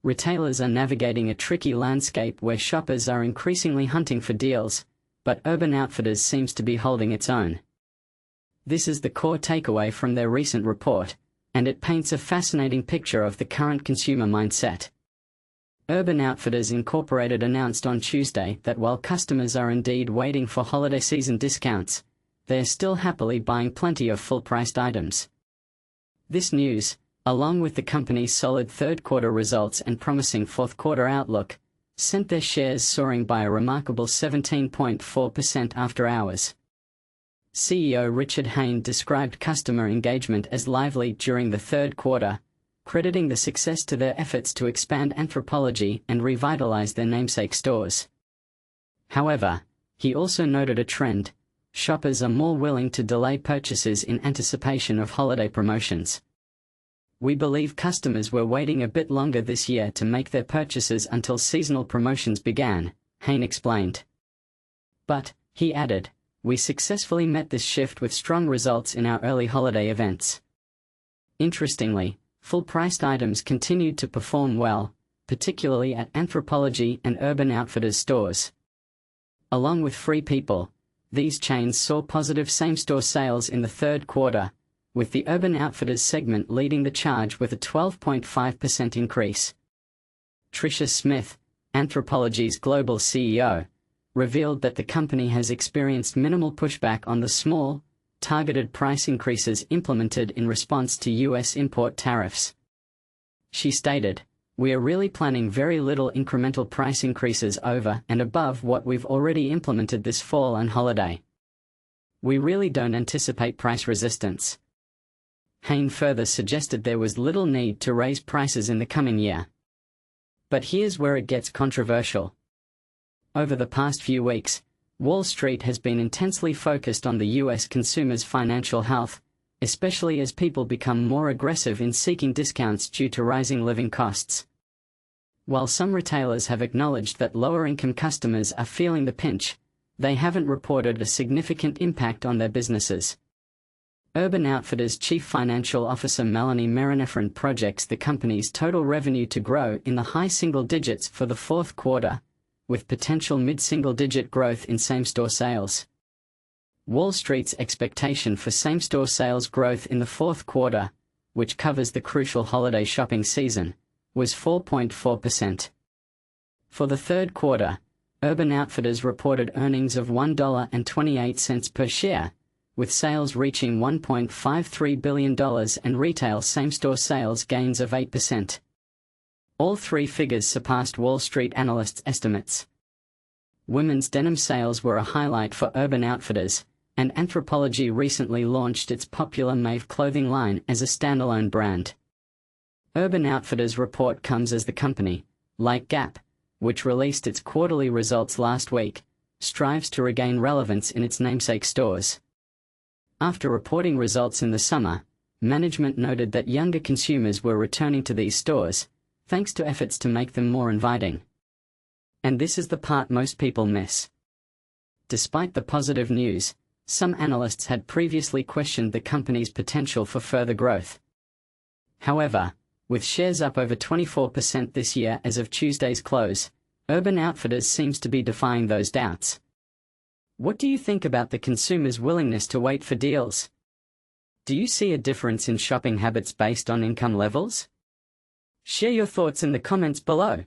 Retailers are navigating a tricky landscape where shoppers are increasingly hunting for deals, but Urban Outfitters seems to be holding its own. This is the core takeaway from their recent report, and it paints a fascinating picture of the current consumer mindset. Urban Outfitters Incorporated announced on Tuesday that while customers are indeed waiting for holiday season discounts, they are still happily buying plenty of full-priced items. This news, along with the company's solid third-quarter results and promising fourth-quarter outlook, sent their shares soaring by a remarkable 17.4% after hours. CEO Richard Hayne described customer engagement as lively during the third quarter, crediting the success to their efforts to expand Anthropologie and revitalize their namesake stores. However, he also noted a trend: shoppers are more willing to delay purchases in anticipation of holiday promotions. "We believe customers were waiting a bit longer this year to make their purchases until seasonal promotions began," Hayne explained. "But," he added, "we successfully met this shift with strong results in our early holiday events." Interestingly, full-priced items continued to perform well, particularly at Anthropologie and Urban Outfitters stores. Along with Free People, these chains saw positive same-store sales in the third quarter, with the Urban Outfitters segment leading the charge with a 12.5% increase. Tricia Smith, Anthropologie's global CEO, revealed that the company has experienced minimal pushback on the small, targeted price increases implemented in response to U.S. import tariffs. She stated, "We are really planning very little incremental price increases over and above what we've already implemented this fall and holiday. We really don't anticipate price resistance." Hayne further suggested there was little need to raise prices in the coming year. But here's where it gets controversial. Over the past few weeks, Wall Street has been intensely focused on the U.S. consumer's financial health, especially as people become more aggressive in seeking discounts due to rising living costs. While some retailers have acknowledged that lower-income customers are feeling the pinch, they haven't reported a significant impact on their businesses. Urban Outfitters Chief Financial Officer Melanie Marinefrin projects the company's total revenue to grow in the high single digits for the fourth quarter, with potential mid-single-digit growth in same-store sales. Wall Street's expectation for same-store sales growth in the fourth quarter, which covers the crucial holiday shopping season, was 4.4%. For the third quarter, Urban Outfitters reported earnings of $1.28 per share, with sales reaching $1.53 billion and retail same-store sales gains of 8%. All three figures surpassed Wall Street analysts' estimates. Women's denim sales were a highlight for Urban Outfitters, and Anthropologie recently launched its popular Maeve clothing line as a standalone brand. Urban Outfitters' report comes as the company, like Gap, which released its quarterly results last week, strives to regain relevance in its namesake stores. After reporting results in the summer, management noted that younger consumers were returning to these stores, thanks to efforts to make them more inviting. And this is the part most people miss. Despite the positive news, some analysts had previously questioned the company's potential for further growth. However, with shares up over 24% this year as of Tuesday's close, Urban Outfitters seems to be defying those doubts. What do you think about the consumer's willingness to wait for deals? Do you see a difference in shopping habits based on income levels? Share your thoughts in the comments below.